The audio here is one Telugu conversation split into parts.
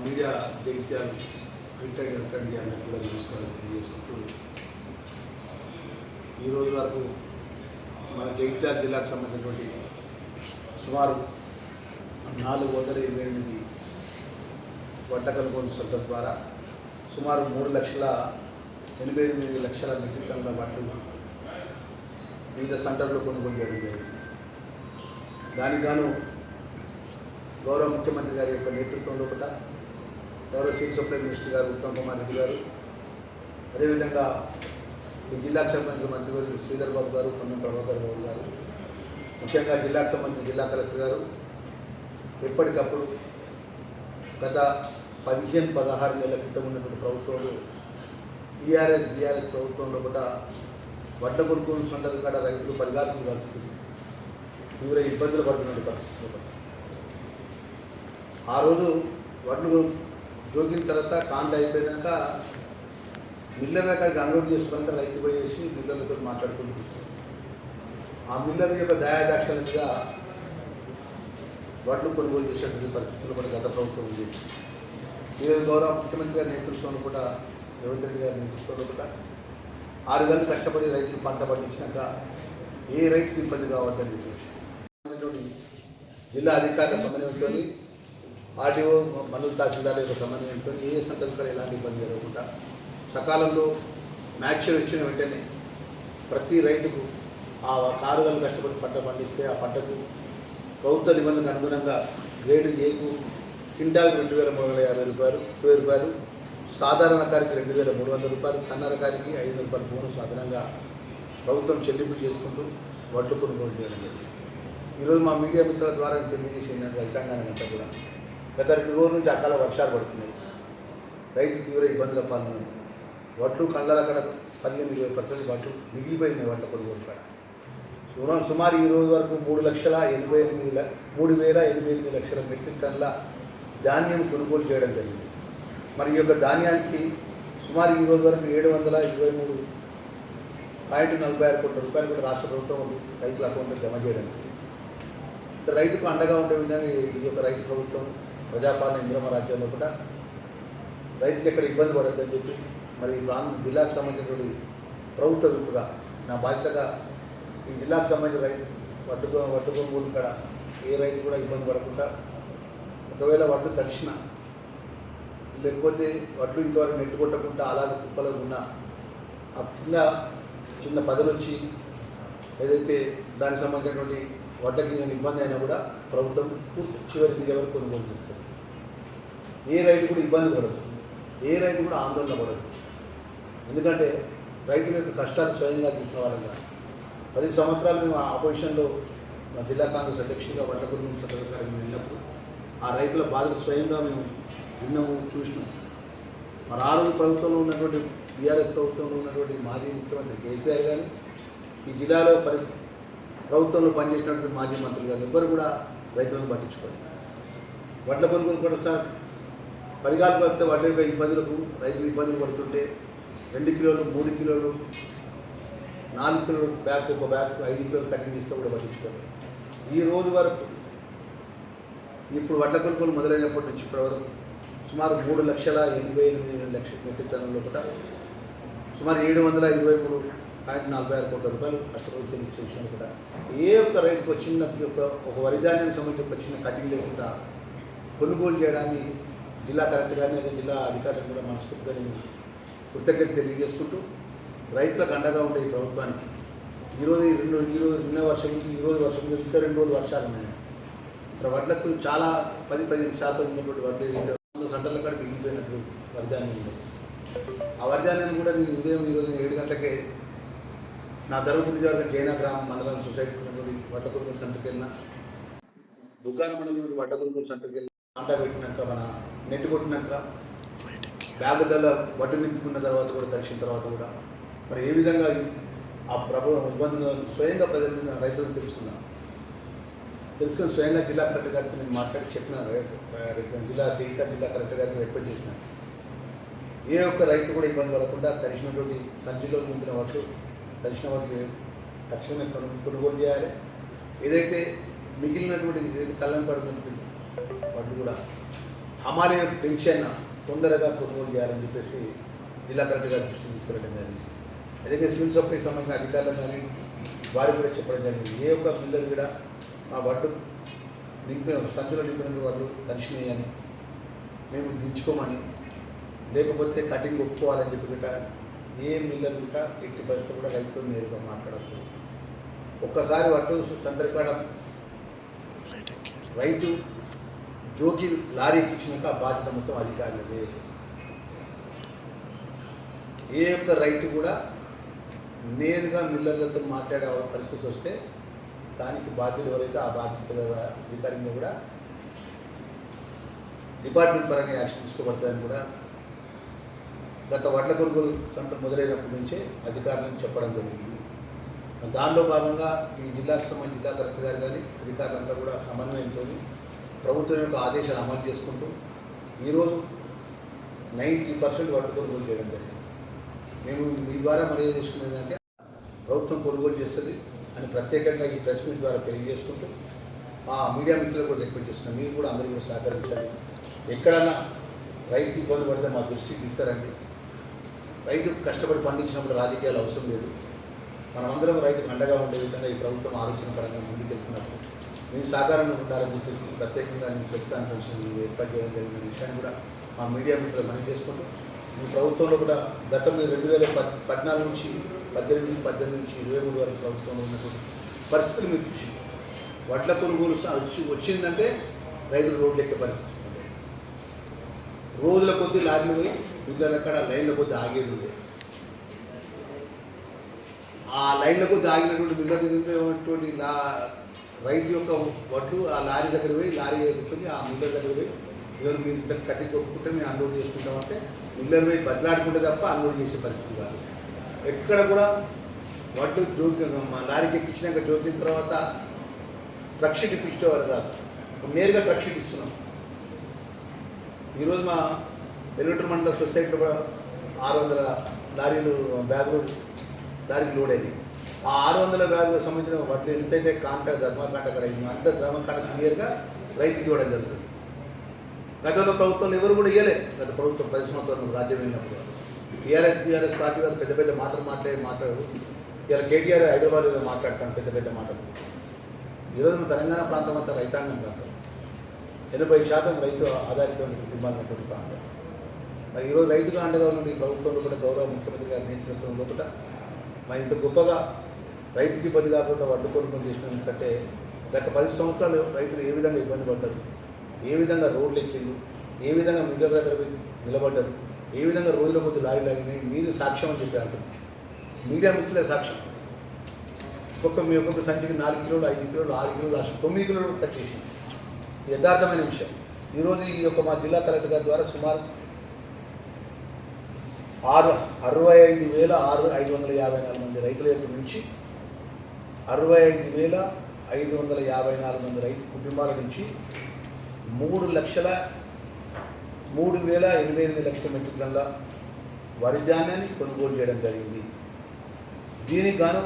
Media Jagtial print and electronic media అందరికీ కూడా నమస్కారం తెలియజేసుకుంటూ ఈరోజు వరకు మన జగిత్యాల జిల్లాకు సంబంధించినటువంటి సుమారు 428 వడ్ల కొనుగోలు సెంటర్ ద్వారా సుమారు 3,88,00,000 మెట్రిక్ టన్నుల వడ్లు వివిధ సెంటర్లో కొనుగోలు చేయడం జరిగింది. దానికి గాను గౌరవ ముఖ్యమంత్రి గారి యొక్క నేతృత్వంలో కూడా గౌరవ సివిల్ సప్లై మినిస్టర్ గారు ఉత్తమ్ కుమార్ రెడ్డి గారు, అదేవిధంగా ఈ జిల్లాకు సంబంధించిన మంత్రివర్యులు శ్రీధర్ బాబు గారు, పొన్నం ప్రభాకర్ బాబు గారు, ముఖ్యంగా జిల్లాకు సంబంధించిన జిల్లా కలెక్టర్ గారు ఎప్పటికప్పుడు గత 15-16 నెలల క్రితం ఉన్నటువంటి ప్రభుత్వంలో బీఆర్ఎస్ ప్రభుత్వంలో కూడా వడ్ల కొనుగోలు సెంటర్ కాడ రైతులు పరిగాతులు కలుపుతుంది తీవ్ర ఇబ్బందులు పడుతున్న పరిస్థితుల్లో ఆ రోజు వడ్లు జోగిన తర్వాత కాండ అయిపోయాక మిల్లర్ దగ్గరికి అన్లోడ్ చేసుకుంటే రైతు పోయేసి మిల్లర్లతో మాట్లాడుకుంటూ ఆ మిల్లర్ యొక్క దయాదాక్షలుగా వడ్లు కొనుగోలు చేసేటువంటి పరిస్థితులు కూడా గత ప్రభుత్వం ఉంది. ఈరోజు గౌరవ ముఖ్యమంత్రి గారి నేతృత్వంలో కూడా రేవంత్ రెడ్డి గారి నేతృత్వంలో కూడా 6 గంటలు కష్టపడి రైతులు పంట పండించినాక ఏ రైతుకు ఇబ్బంది కావద్దని చెప్పేసి జిల్లా అధికారుల సమన్వయంతో ఆర్డీఓ మండల తహసీల్దార్ యొక్క సమన్వయంతో ఏ సెంటర్ కూడా ఎలాంటి ఇబ్బంది జరగకుండా సకాలంలో మ్యాచ్యూర్ వచ్చిన వెంటనే ప్రతి రైతుకు ఆ 6 గంటలు కష్టపడి పంట పండిస్తే ఆ పంటకు ప్రభుత్వ నిబంధనలకు అనుగుణంగా గ్రేడ్ ఏకు క్వింటాల్కి 2,350 రూపాయలు, సాధారణ కారికి 2,300 రూపాయలు, సన్న రకానికి 500 రూపాయలు బోనస్ అదనంగా ప్రభుత్వం చెల్లింపు చేసుకుంటూ వడ్లు కొనుగోలు చేయడం జరిగింది. ఈరోజు మా మీడియా మిత్రుల ద్వారా తెలియజేసిన రైతాంగానికి అంతా కూడా గత 2 రోజుల నుంచి అకాల వర్షాలు పడుతున్నాయి. రైతు తీవ్ర ఇబ్బందుల పాల్గొన్నారు. వడ్లు కళ్ళ అక్కడ 15-20% వడ్లు మిగిలిపోయినాయి వడ్ల కొనుగోలు కాడ. సుమారు ఈ రోజు వరకు 3,88,00,000 మెట్రిక్ టన్నుల ధాన్యం కొనుగోలు చేయడం జరిగింది. మరి ఈ యొక్క ధాన్యానికి సుమారు ఈ రోజు వరకు 723.46 కోట్ల రూపాయలు కూడా రాష్ట్ర ప్రభుత్వం రైతుల అకౌంట్లో జమ చేయడం జరిగింది. రైతుకు అండగా ఉండే విధంగా ఈ యొక్క రైతు ప్రభుత్వం ప్రజాపాలన ఇంద్రమ రాజ్యంలో కూడా రైతుకి ఎక్కడ ఇబ్బంది పడద్దని చెప్పి మరి జిల్లాకు సంబంధించినటువంటి ప్రభుత్వ విప్పుగా నా బాధ్యతగా ఈ జిల్లాకు సంబంధించిన రైతు వడ్డు కొనుగోలు కూడా ఏ రైతు కూడా ఇబ్బంది పడకుండా, ఒకవేళ వడ్లు తడిచిన లేకపోతే వడ్లు ఇంతవరకు నెట్టు కొట్టకుండా అలాగే కుప్పలో ఉన్న ఆ చిన్న పదలు వచ్చి ఏదైతే దానికి సంబంధించినటువంటి వడ్లకి ఇబ్బంది అయినా కూడా ప్రభుత్వం పూర్తి చివరికి ఎవరు కొనుగోలు చేస్తారు. ఏ రైతు కూడా ఇబ్బంది పడదు, ఏ రైతు కూడా ఆందోళన పడదు. ఎందుకంటే రైతుల యొక్క కష్టాలు స్వయంగా చూసిన వాళ్ళంగా 10 సంవత్సరాలు మేము ఆపోజిషన్లో మా జిల్లా కాంగ్రెస్ అధ్యక్షుడిగా వడ్ల కొనుగోలు సెక్రటరీ వెళ్ళినప్పుడు ఆ రైతుల బాధలు స్వయంగా మేము విన్నాము, చూసినాం. మరి ఆ రోజు ప్రభుత్వంలో ఉన్నటువంటి బీఆర్ఎస్ ప్రభుత్వంలో ఉన్నటువంటి మాజీ ముఖ్యమంత్రి కేసీఆర్ కానీ, ఈ జిల్లాలో ప్రభుత్వంలో పనిచేసినటువంటి మాజీ మంత్రులు కానీ ఎవ్వరు కూడా రైతులను పట్టించుకోండి. వడ్ల కొనుగోలు కూడా పడిగాలు పడితే వడ్ల ఇబ్బందులకు రైతులు ఇబ్బందులు పడుతుంటే 2 కిలోలు, 3 కిలోలు, 4 కిలోలు బ్యాగ్, ఒక బ్యాగ్ 5 కిలోలు కటింగ్ ఇస్తే కూడా పట్టించుకోండి. ఈ రోజు వరకు ఇప్పుడు వడ్ల కొనుగోలు మొదలైనప్పటి నుంచి ఇప్పటివరకు సుమారు 3,88,00,000 మెట్రిక్ టన్నుల కూడా సుమారు 723.46 కోట్ల రూపాయలు కష్టపడి చెల్లించే విషయం కూడా ఏ ఒక్క రైతుకు ఒక వరి ధాన్యానికి సంబంధించి ఒక చిన్న కటింగ్ లేకుండా కొనుగోలు చేయడాన్ని జిల్లా కలెక్టర్ గారిని అదే జిల్లా అధికారులను కూడా మనస్ఫూర్తిగా నేను కృతజ్ఞత తెలియజేసుకుంటూ రైతులకు అండగా ఉండే ఈ ప్రభుత్వానికి నిన్న వర్షం నుంచి ఈరోజు వర్షం నుంచి ఇంకా 2 రోజులు వర్షాలు ఉన్నాయి. ఇక్కడ వడ్లకు చాలా 10-15% ఉన్నటువంటి వడ్లు సెంటర్ల కాడ మిగిలిపోయినట్టు వరిధాన్యం ఉంది. ఆ వరిధాన్యాన్ని కూడా నేను ఉదయం ఈరోజు 7 గంటలకే నా ధర్మపురి నియోజకవర్గం జైనా గ్రామం మండలం సొసైటీకి ఉన్నటువంటి వడ్ల కొనుగోలు సెంటర్కి వెళ్ళిన, దుకాణ మండలం వడ్ల కొనుగోలు సెంటర్కి వెళ్ళి ఆట పెట్టినాక మన నెట్టు కొట్టినాక బ్యాగుల వడ్డు నింపుకున్న తర్వాత కూడా కలిసిన తర్వాత కూడా మరి ఏ విధంగా ఆ ఇబ్బందులను స్వయంగా రైతులను తెలుసుకుని స్వయంగా జిల్లా కలెక్టర్ గారితో నేను మాట్లాడి చెప్పిన జిల్లా కలెక్టర్ గారికి రిక్వెస్ట్ చేసిన ఏ ఒక్క రైతు కూడా ఇబ్బంది పడకుండా తడిసినటువంటి సంచిలో నింపిన వాటి తడిసిన వాటిని తక్షణమే కొనుగోలు చేయాలి. ఏదైతే మిగిలినటువంటి కళ్ళంపాడు వాటిని కూడా హమాలీ పెన్షన్ తొందరగా కొనుగోలు చేయాలని చెప్పేసి జిల్లా కలెక్టర్ గారి దృష్టికి తీసుకెళ్ళడం జరిగింది. అదే సివిల్ సప్లైకి సంబంధించిన అధికారులు కానీ వారికి కూడా చెప్పడం జరిగింది. ఏ ఒక్క మిల్లర్ కూడా మా వడ్డు నింపిన సంచులు నింపిన వాళ్ళు తనిషినాయి అని మేము దించుకోమని, లేకపోతే కటింగ్ ఒప్పుకోవాలని చెప్పి గిట్ట ఏ మిల్లర్ గిట్ట ఎట్టి పరిస్థితులు కూడా రైతుతో నేరుగా మాట్లాడద్దు. ఒక్కసారి వడ్డు సెంటర్ కాడ రైతు జోకి లారీ ఎక్కించినాక ఆ బాధ్యత మొత్తం అధికారులదే. ఏ ఒక్క రైతు కూడా నేరుగా మిల్లర్లతో మాట్లాడే పరిస్థితి వస్తే దానికి బాధ్యులు ఎవరైతే ఆ బాధ్యతల అధికారిని కూడా డిపార్ట్మెంట్ పరంగా యాక్షన్ తీసుకోబడతాయని కూడా గత వడ్ల కొనుగోలు సెంటర్ మొదలైనప్పటి నుంచే అధికారులను చెప్పడం జరిగింది. దానిలో భాగంగా ఈ జిల్లాకు సంబంధించి జిల్లా కలెక్టర్ గారు కానీ అధికారులంతా కూడా సమన్వయంతో ప్రభుత్వం యొక్క ఆదేశాలు అమలు చేసుకుంటూ ఈరోజు 90% వడ్ల కొనుగోలు చేయడం జరిగింది. మేము మీ ద్వారా మరీ చేసుకునేది అంటే ప్రభుత్వం కొనుగోలు చేస్తుంది అని ప్రత్యేకంగా ఈ ప్రెస్ మీట్ ద్వారా తెలియజేసుకుంటూ మా మీడియా మిత్రులు కూడా రిక్వెస్ట్ చేస్తున్నాం. మీరు కూడా అందరూ కూడా సహకరించాలి. ఎక్కడన్నా రైతు ఇబ్బంది పడితే మా దృష్టికి తీసుకురండి. రైతు కష్టపడి పండించినప్పుడు రాజకీయాలు అవసరం లేదు. మనమందరం రైతుకు అండగా ఉండే విధంగా ఈ ప్రభుత్వం ఆలోచన పరంగా ముందుకెళ్తున్నప్పుడు మీ సహకారంలో ఉండాలని చెప్పేసి ప్రత్యేకంగా నేను ప్రెస్ కాన్ఫరెన్స్ ఏర్పాటు చేయడం జరిగిన విషయాన్ని కూడా మా మీడియా మిత్రులు మనవి చేసుకుంటూ ఈ ప్రభుత్వంలో కూడా గతం 2014 నుంచి 18 నుంచి 23 వరకు ప్రభుత్వంలో ఉన్నటువంటి పరిస్థితులు మీరు చూసి వడ్ల కొనుగోలు వచ్చిందంటే రైతులు రోడ్లు ఎక్కే పరిస్థితి ఉంది. రోజుల కొద్దీ లారీలు పోయి మిగిలిన అక్కడ లైన్ల కొద్దీ ఆగేది ఉండే. ఆ లైన్ల కొద్దీ ఆగినటువంటి మిగిలినటువంటి రైతు యొక్క వడ్లు ఆ లారీ దగ్గర పోయి లారీ ఎక్కుతుంది ఆ మిల్లర్ దగ్గర పోయి ఎవరు మీరు ఇంత కట్టి కొట్టుకుంటే మేము అన్లోడ్ చేసుకుంటామంటే మిల్లర్ పోయి బదలాడుకుంటే తప్ప అన్లోడ్ చేసే పరిస్థితి కాదు. ఎక్కడ కూడా వడ్లు జోకి లారీకి ఎక్కించినాక జోకిన తర్వాత ట్రక్ షీట్ ఇప్పించేవారు కాదు. నేరుగా ట్రక్ షీట్ ఇస్తున్నాం. ఈరోజు మా వెలుగుటూరు మండల సొసైటీలో 600 లారీలు బ్యాగులు లారీకి లోడ్ అయినాయి. ఆ 600 బ్యాగులకు సంబంధించిన వడ్లు ఎంతైతే ధర్మకాంట అక్కడ అయిందో అంత ధర్మకాంట క్లియర్గా రైతుకి ఇవ్వడం జరుగుతుంది. గతంలో ప్రభుత్వంలో ఎవరు కూడా ఇవ్వలేదు. గత ప్రభుత్వం 10 సంవత్సరాలు రాజ్యం వెళ్ళినప్పుడు బీఆర్ఎస్ పార్టీ వాళ్ళు పెద్ద పెద్ద మాట్లాడు ఇలా కేటీఆర్ హైదరాబాద్ మాట్లాడతాను పెద్ద మాటలు. ఈరోజు మన తెలంగాణ ప్రాంతం అంతా రైతాంగం ప్రాంతం, 80% రైతు ఆధారిత కుటుంబాలు ఉన్నటువంటి ప్రాంతం. మరి ఈరోజు రైతుగా అండగా ఉన్న ఈ ప్రభుత్వంలో కూడా గౌరవ ముఖ్యమంత్రి గారి నేతృత్వంలో కూడా మరి ఇంత గొప్పగా రైతుకి ఇబ్బంది కాకుండా వడ్లు కొనుగోలు చేసినందుకంటే గత 10 సంవత్సరాలు రైతులు ఏ విధంగా ఇబ్బంది పడ్డారు, ఏ విధంగా రోడ్లు ఎక్కిళ్ళు, ఏ విధంగా మిగతా దగ్గర నిలబడ్డారు, ఏ విధంగా రోజుల కొద్ది లారీ లాగినాయి మీరు సాక్ష్యం అని చెప్పి అంటున్నారు. మీడియా మిత్రులే సాక్ష్యం. మీ ఒక్కొక్క సంచికి 4 కిలోలు 5 కిలోలు 6 కిలోలు 9 కిలోలు కట్ చేసింది. యథార్థమైన విషయం. ఈరోజు ఈ యొక్క మా జిల్లా కలెక్టర్ గారి ద్వారా సుమారు 65,554 మంది రైతుల యొక్క నుంచి 65,554 మంది రైతు కుటుంబాల నుంచి 3,88,000 మెట్రిక్ టన్నుల వరి ధాన్యాన్ని కొనుగోలు చేయడం జరిగింది. దీనికి గాను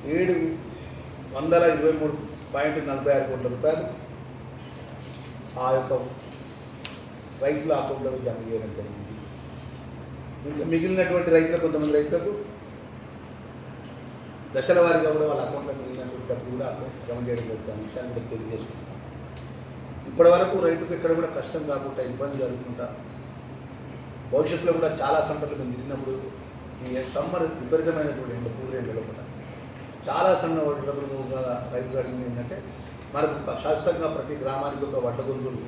723.46 కోట్ల రూపాయలు ఆ యొక్క రైతుల అకౌంట్లలో జమ చేయడం జరిగింది. ఇంకా మిగిలినటువంటి రైతులకు కొంతమంది రైతులకు దశల వారీగా కూడా వాళ్ళ అకౌంట్లో మిగిలినటువంటి డబ్బులు కూడా అకౌంట్ జమ చేయడం జరుగుతుంది. విషయాన్ని కూడా తెలియజేసుకుంటాం. ఇప్పటి వరకు రైతుకు ఎక్కడ కూడా కష్టం కాకుండా ఇబ్బంది జరుగుతుంటా భవిష్యత్తులో కూడా చాలా సంటలు మేము తిరిగినప్పుడు ఈ సమ్మర్ విపరీతమైనటువంటి ఎండ పూర్వ ఎండలో కూడా చాలా సన్న వడ్లకు రైతులు అడిగింది ఏంటంటే మనకు శాశ్వతంగా ప్రతి గ్రామానికి ఒక వడ్ల గొంతులు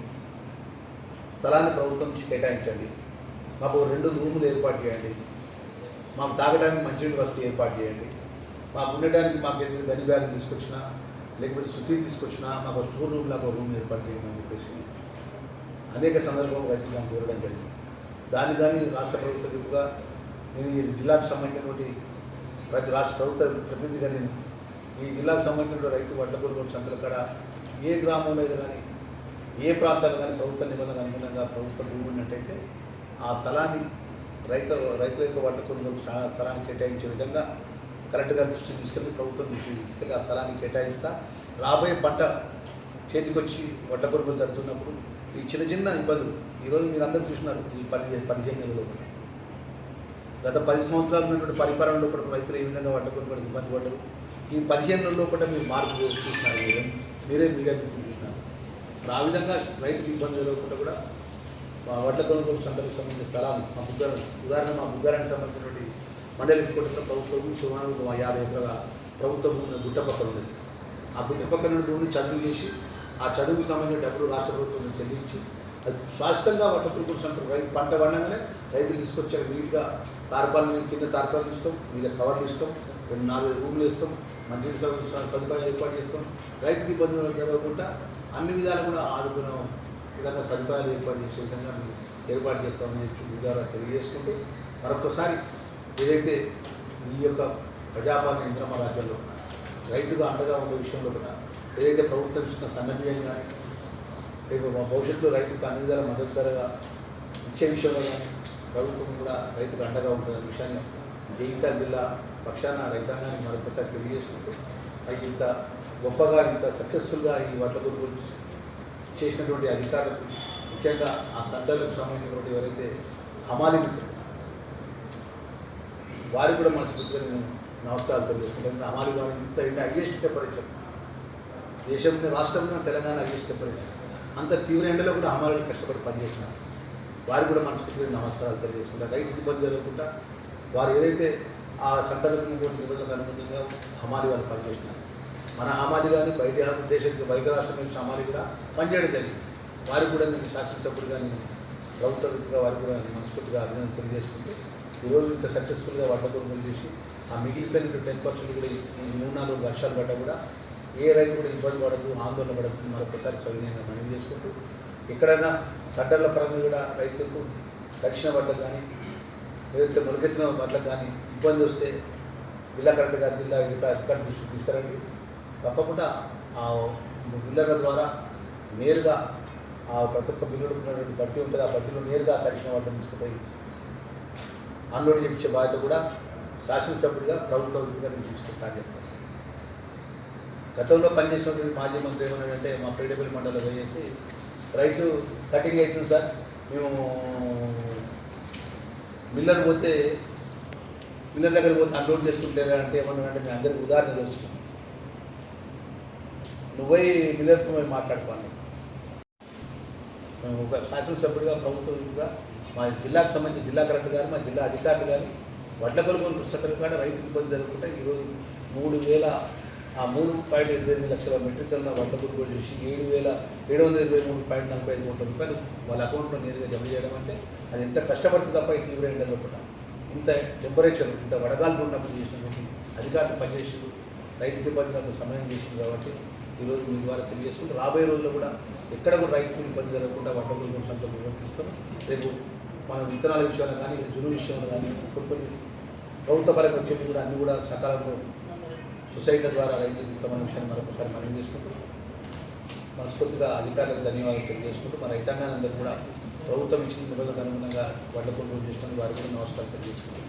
స్థలాన్ని ప్రభుత్వం నుంచి కేటాయించండి, మాకు 2 రూములు ఏర్పాటు చేయండి, మాకు తాగడానికి మంచినీళ్ళు వస్తే ఏర్పాటు చేయండి, మాకు ఉండడానికి మాకు ఏదైనా గని బ్యాగ్ తీసుకొచ్చినా లేకపోతే శుద్ధి తీసుకొచ్చినా మాకు స్టోర్ రూమ్ లాగా రూమ్ ఏర్పాటు చేయమని చెప్పేసి అనేక సందర్భంలో రైతులు నాకు కోరడం జరిగింది. దాన్ని కానీ రాష్ట్ర ప్రభుత్వ విపుగా నేను ఈ జిల్లాకు సంబంధించినటువంటి ప్రతి రాష్ట్ర ప్రభుత్వ ప్రతినిధిగా నేను ఈ జిల్లాకు సంబంధించిన రైతు వడ్ల కొనుగోలు సంతల కాడ ఏ గ్రామంలో అయితే కానీ ఏ ప్రాంతాలు కానీ ప్రభుత్వ నిబంధనలకు అనుగుణంగా ప్రభుత్వ భూమి ఉన్నట్టయితే ఆ స్థలాన్ని రైతుల యొక్క వడ్ల కొనుగోలు స్థలాన్ని కేటాయించే విధంగా కలెక్టర్ గారి దృష్టికి తీసుకెళ్ళి ప్రభుత్వం దృష్టికి తీసుకెళ్ళి ఆ స్థలాన్ని కేటాయిస్తా. రాబోయే పంట చేతికి వచ్చి వడ్ల కొనుగోలు జరుగుతున్నప్పుడు ఈ చిన్న చిన్న ఇబ్బందులు ఈరోజు మీరు అందరూ చూసినారు. ఈ 15 నెలల్లో గత 10 సంవత్సరాల ఉన్నటువంటి పరిపాలనలో కూడా రైతులు ఏ విధంగా వడ్ల కొనుగోలు ఇబ్బంది పడ్డారు. ఈ 15 నెలల్లో కూడా మీరు మార్పు చూస్తున్నారు. మీరే మీడియా నుంచి చూసినారు. ఆ విధంగా రైతుకి ఇబ్బంది జరగకుండా కూడా మా వడ్ల కొనుగోలు సెంటర్కి సంబంధించిన స్థలాలు మా బుగ్గారానికి సంబంధించినటువంటి మండలి కొట్టిన ప్రభుత్వం సుమారు 50 ఎకరాల ప్రభుత్వం గుట్ట పక్కన ఉండేది. ఆ గుట్ట పక్కన నుండి చదువు చేసి ఆ చదువుకు సంబంధించిన డబ్బులు రాష్ట్ర ప్రభుత్వం చెల్లించి అది శాశ్వతంగా వడ్ల కొనుగోలు సెంటర్ రైతు పంట పండగానే రైతులు తీసుకొచ్చారు. నీట్గా తార్పాలు కింద తార్పాలు ఇస్తాం, మీద కవర్లు ఇస్తాం, 4 రూములు ఇస్తాం, మంచి సదుపాయం ఏర్పాటు చేస్తాం. రైతుకి ఇబ్బంది జరగకుండా అన్ని విధాలు కూడా ఆదుకున్న విధంగా సదుపాయాలు ఏర్పాటు చేసే విధంగా ఏర్పాటు చేస్తామని చెప్పి ద్వారా తెలియజేసుకుంటూ మరొకసారి ఏదైతే ఈ యొక్క ప్రజాపాలన ఇంద్రమ రాజ్యంలో రైతుగా అండగా ఉండే విషయంలో కూడా ఏదైతే ప్రభుత్వం ఇచ్చిన సన్నబియ్యం కానీ రేపు మా భవిష్యత్తులో రైతుకు అన్ని విధాల మద్దతు ధరగా ఇచ్చే విషయంలో కానీ ప్రభుత్వం కూడా రైతుకు అండగా ఉంటుందనే విషయాన్ని జగిత్యాల జిల్లా పక్షాన రైతాంగాన్ని మరొకసారి తెలియజేసుకుంటూ ఇంత గొప్పగా ఇంత సక్సెస్ఫుల్గా ఈ వడ్ల కొనుగోలు చేసినటువంటి అధికారులకు ముఖ్యంగా ఆ సంఘాలకు సంబంధించినటువంటి ఎవరైతే హమాలి మిత్రులు వారికి కూడా మనస్ఫూర్తిగా నేను నమస్కారాలు తెలియజేసుకుంటాను. హమాలి వారి ఇంత హైయెస్ట్ టెంపరేచర్ దేశంలో రాష్ట్రంలో తెలంగాణ హైయెస్ట్ టెంపరేచర్ అంత తీవ్ర ఎండలో కూడా హమాలీలు కష్టపడి పనిచేసినారు. వారికి కూడా మనస్ఫూర్తిగా నమస్కారాలు తెలియజేసుకుంటారు. రైతుకి ఇబ్బంది జరగకుండా వారు ఏదైతే ఆ సంఘాలకు నిబంధనలకు అనుగుణంగా హమాలి వాళ్ళు పనిచేసినారు. మన హమాలి కానీ బయట రాష్ట్రం నుంచి హమాలి కూడా పనిచేయడం జరిగింది. వారికి కూడా నేను శాసనసభ్యుడిగా నేను ప్రభుత్వ రీతిగా వారికి కూడా మనస్ఫూర్తిగా అభినందన తెలియజేసుకుంటూ ఈరోజు ఇంత సక్సెస్ఫుల్గా వడ్ల కొనుగోలు చేసి ఆ మిగిలిపోయిన 10% కూడా ఈ 3-4 వర్షాలు పడ్డా కూడా ఏ రైతు కూడా ఇబ్బంది పడదు, ఆందోళన పడదు. మరొకసారి సవినయంగా మనవి చేసుకుంటూ ఎక్కడైనా సడ్డర్ల పరంగా కూడా రైతులకు తడిచిన వడ్లకు కానీ ఏదైతే మొలకెత్తిన వడ్లకు కానీ ఇబ్బంది వస్తే జిల్లా కలెక్టర్ గారి జిల్లా అధికారుల దృష్టికి తీసుకురండి. తప్పకుండా ఆ బిల్లర్ల ద్వారా నేరుగా ఆ ప్రతి ఒక్క బిల్లుడు ఉన్నటువంటి బట్టి ఉంటుంది. ఆ బట్టిలో నేరుగా తడిచిన వడ్లను తీసుకుపోయి అన్లోడ్ చేయించే బాధ్యత కూడా శాసనసభ్యుడిగా ప్రభుత్వ విధిగా నేను తీసుకుంటాను చెప్తాను. గతంలో పనిచేసినటువంటి మాజీ మంత్రి ఏమన్నాడంటే మా పేడపల్లి మండలంలో పోయేసి రైతు కటింగ్ అవుతుంది సార్, మేము మిల్లర్ దగ్గర పోతే అన్లోడ్ చేసుకుంటారా అంటే ఏమన్నాడంటే మేము అందరికీ ఉదాహరణ తెలుస్తున్నాం, నువ్వై మిల్లర్తో మేము మాట్లాడుకోవాలి. మేము ఒక శాసనసభ్యుడిగా ప్రభుత్వంగా మా జిల్లాకు సంబంధించి జిల్లా కలెక్టర్ గారు మా జిల్లా అధికారులు కానీ వడ్ల కొనుగోలు సెంటర్ కాడ రైతు ఇబ్బంది జరగకుండా ఈరోజు 3.28 లక్షల మెట్రిక్ టన్నుల వడ్ల కొనుగోలు చేసి 7,723.45 కోట్ల రూపాయలు వాళ్ళ అకౌంట్లో నేరుగా జమ చేయడం అంటే అది ఎంత కష్టపడుతుంది తప్ప ఈ తీవ్ర ఎండలో కూడా ఇంత టెంపరేచర్ ఇంత వడగాలు ఉన్నప్పుడు చేసినటువంటి అధికారులు పనిచేసి రైతుకి ఇబ్బంది సమయం చేసింది కాబట్టి ఈరోజు మీ ద్వారా తెలియజేసుకుంటూ రాబోయే రోజుల్లో కూడా ఎక్కడ కూడా రైతుకు ఇబ్బంది జరగకుండా వడ్ల కొనుగోలు సెంటర్ నిర్వర్తిస్తాం. రేపు మనం విత్తనాల విషయంలో కానీ జును విషయంలో కానీ కొన్ని ప్రభుత్వ పరంగా వచ్చేవి కూడా అన్నీ కూడా సకాలంలో సొసైటీల ద్వారా రైతులకు ఇస్తామనే విషయాన్ని మరొకసారి మనం చేసుకుంటూ మనస్ఫూర్తిగా అధికారులకు ధన్యవాదాలు తెలియజేసుకుంటూ మన రైతాంగానందరూ కూడా ప్రభుత్వం ఇచ్చిన నిబంధనలకు అనుగుణంగా వడ్ల కొనుగోలు చేసుకుని వారికి కూడా నమస్కారం తెలియజేసుకుంటూ